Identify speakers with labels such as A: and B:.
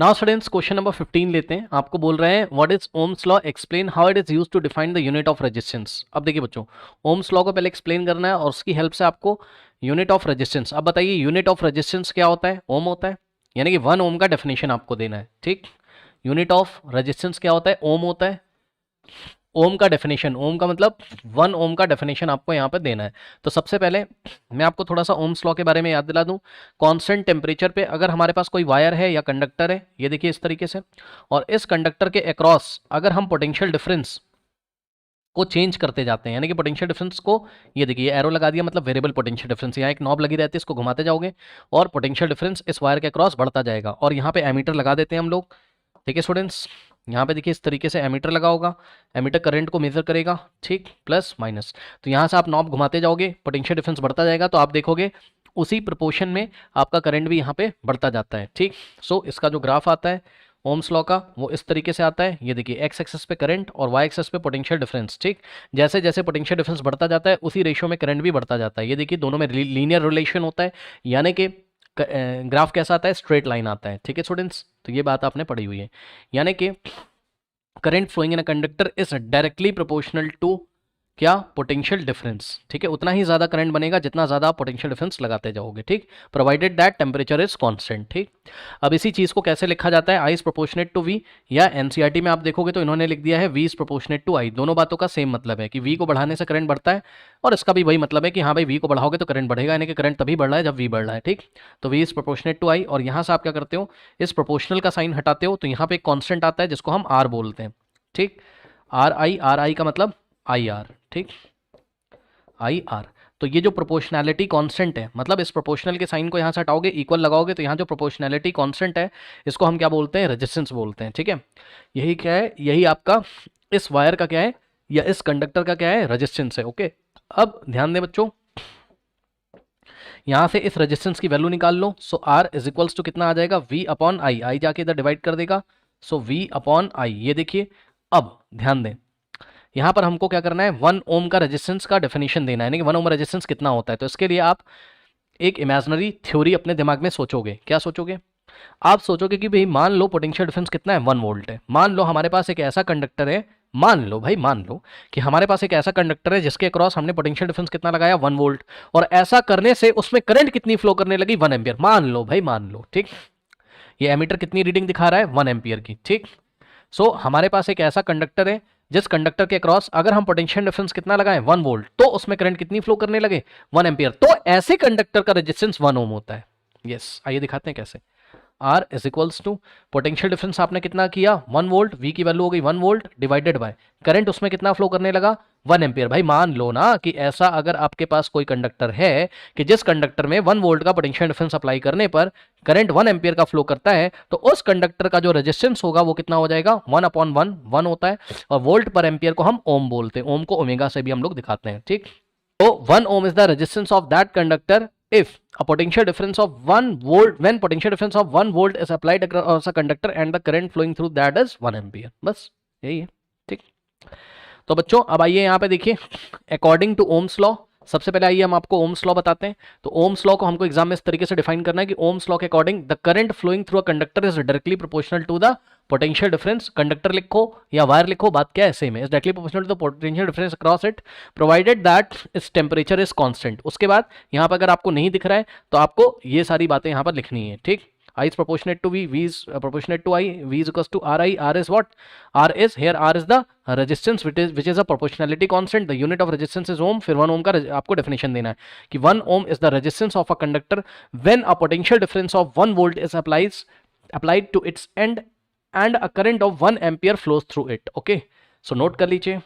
A: Now students question number 15 लेते हैं। आपको बोल रहे हैं what is Ohm's law, explain how it is used to define the unit of resistance. अब देखिए बच्चों, ओम्स लॉ को पहले एक्सप्लेन करना है और उसकी हेल्प से आपको यूनिट ऑफ रेजिस्टेंस। अब बताइए यूनिट ऑफ रेजिस्टेंस क्या होता है? ओम होता है, यानी कि 1 ओम का डेफिनेशन आपको देना है। ठीक, यूनिट ऑफ रेजिस्टेंस क्या होता है? ओम होता है। ओम का डेफिनेशन, ओम का मतलब 1 ओम का डेफिनेशन आपको यहाँ पर देना है। तो सबसे पहले मैं आपको थोड़ा सा ओम्स लॉ के बारे में याद दिला दूं। कांस्टेंट टेम्परेचर पे अगर हमारे पास कोई वायर है या कंडक्टर है, ये देखिए इस तरीके से, और इस कंडक्टर के अक्रॉस अगर हम पोटेंशियल डिफरेंस को चेंज करते जाते हैं, यानी कि पोटेंशियल डिफरेंस को, ये देखिए एरो लगा दिया, मतलब वेरिएबल पोटेंशियल डिफरेंस, यहाँ एक नॉब लगी रहती है, इसको घुमाते जाओगे और पोटेंशियल डिफरेंस इस वायर के अक्रॉस बढ़ता जाएगा। और यहाँ पे एमीटर लगा देते हैं हम लोग। ठीक है स्टूडेंट्स, यहाँ पे देखिए इस तरीके से एमीटर लगा होगा, एमीटर करंट को मेजर करेगा, ठीक, प्लस माइनस। तो यहाँ से आप नॉब घुमाते जाओगे, पोटेंशियल डिफरेंस बढ़ता जाएगा, तो आप देखोगे उसी प्रोपोर्शन में आपका करंट भी यहाँ पे बढ़ता जाता है। ठीक, सो इसका जो ग्राफ आता है ओम्स लॉ का वो इस तरीके से आता है। ये देखिए एक्स एक्सेस पे करंट और वाई एक्सेस पे पोटेंशियल डिफरेंस। ठीक, जैसे जैसे पोटेंशियल डिफरेंस बढ़ता जाता है उसी रेशियो में करंट भी बढ़ता जाता है। ये देखिए दोनों में लीनियर रिलेशन होता है, यानी कि ग्राफ कैसा आता है? स्ट्रेट लाइन आता है। ठीक है स्टूडेंट्स, तो ये बात आपने पढ़ी हुई है, यानी कि current flowing in a conductor is directly proportional to क्या? Potential difference. ठीक है, उतना ही ज्यादा करंट बनेगा जितना ज्यादा आप पोटेंशियल डिफरेंस लगाते जाओगे। ठीक, provided that temperature is constant. ठीक, अब इसी चीज को कैसे लिखा जाता है? I is proportionate to we, या एनसीईआरटी में आप देखोगे तो इन्होंने लिख दिया है वी इज प्रोपोर्शनेट टू आई। दोनों बातों का सेम मतलब है कि वी को बढ़ाने से करंट बढ़ता है, और इसका भी वही मतलब है कि हाँ भाई वी को बढ़ाओगे तो करंट बढ़ेगा, यानी कि करंट तभी बढ़ रहा है जब वी बढ़ रहा है। ठीक, तो वी इज प्रोपोर्शनेट टू आई, और यहाँ से आप क्या करते हो? इस प्रोपोर्शनल का साइन हटाते हो तो यहाँ पे एक कॉन्स्टेंट आता है जिसको हम आर बोलते हैं। ठीक, आर आई का मतलब आई आर। ठीक, आई आर। तो ये जो प्रोपोर्शनैलिटी कांस्टेंट है, मतलब इस प्रोपोर्शनल के साइन को यहाँ से हटाओगे, इक्वल लगाओगे, तो यहाँ जो प्रोपोर्शनैलिटी कांस्टेंट है इसको हम क्या बोलते हैं? रेजिस्टेंस बोलते हैं। ठीक है, यही क्या है? यही आपका इस वायर का क्या है, या इस कंडक्टर का क्या है? रेजिस्टेंस है। ओके, अब ध्यान दें बच्चों, यहाँ से इस रेजिस्टेंस की वैल्यू निकाल लो। सो आर इज इक्वल्स टू कितना आ जाएगा? वी अपॉन आई, आई जाके इधर डिवाइड कर देगा, सो वी अपॉन आई। ये देखिए, अब ध्यान दें, यहाँ पर हमको क्या करना है? 1 ओम का रेजिस्टेंस का डेफिनेशन देना है, यानी कि 1 ओम रेजिस्टेंस कितना होता है। तो इसके लिए आप एक इमेजिनरी थ्योरी अपने दिमाग में सोचोगे। क्या सोचोगे? आप सोचोगे कि भाई मान लो पोटेंशियल डिफरेंस कितना है? 1 वोल्ट है। मान लो हमारे पास एक ऐसा कंडक्टर है, मान लो भाई, मान लो कि हमारे पास एक ऐसा कंडक्टर है जिसके अक्रॉस हमने पोटेंशियल डिफरेंस कितना लगाया? 1 वोल्ट, और ऐसा करने से उसमें करंट कितनी फ्लो करने लगी? 1 एम्पियर। मान लो भाई, मान लो। ठीक, ये एमीटर कितनी रीडिंग दिखा रहा है? 1 एम्पियर की। ठीक, सो हमारे पास एक ऐसा कंडक्टर है जिस कंडक्टर के क्रॉस अगर हम पोटेंशियल डिफरेंस कितना लगाएं? 1 वोल्ट, तो उसमें करंट कितनी फ्लो करने लगे? 1 एम्पियर। तो ऐसे कंडक्टर का रेजिस्टेंस 1 ओम होता है। यस, आइए दिखाते हैं कैसे। R is equals to potential difference आपने कितना किया? 1 वोल्ट, वी की वैल्यू हो गई 1 वोल्ट, डिवाइडेड बाय करंट उसमें कितना फ्लो करने लगा? 1 एम्पियर। भाई मान लो ना कि ऐसा अगर आपके पास कोई कंडक्टर है कि जिस कंडक्टर में 1 वोल्ट का पोटेंशियल डिफरेंस अप्लाई करने पर करंट 1 एम्पियर का फ्लो करता है, तो उस कंडक्टर का जो रेजिस्टेंस होगा वो कितना हो जाएगा? 1 अपॉन 1, 1 होता है, और वोल्ट पर एम्पियर को हम ओम बोलते हैं। ओम को ओमेगा से भी हम लोग दिखाते हैं। ठीक, तो 1 ohm is the resistance of that conductor if a potential difference of 1 volt, when potential difference of 1 volt is applied across a conductor and the current flowing through that is 1 ampere। बस यही है। ठीक, तो बच्चों अब आइए यहाँ पे देखिए, अकॉर्डिंग टू ओम्स लॉ, सबसे पहले आइए हम आपको ओम्स लॉ बताते हैं। तो ओम्स लॉ को हमको एग्जाम में इस तरीके से डिफाइन करना है कि ओम्स लॉ के according the current flowing through a conductor is directly proportional to the potential difference. Conductor लिखो या वायर लिखो, बात क्या है? सेम है। Is directly proportional to the potential difference across it, provided that its temperature is constant. उसके बाद यहाँ पर अगर आपको नहीं दिख रहा है तो आपको ये सारी बातें यहाँ पर लिखनी है। ठीक, I is proportionate to V, V is proportionate to I, V is equals to RI, R is what? R is, here R is the resistance which is a proportionality constant, the unit of resistance is ohm, फिर 1 ohm का आपको definition देना है कि 1 ohm is the resistance of a conductor when a potential difference of 1 volt is applied to its end and a current of 1 ampere flows through it। Okay, so note कर लीजिए,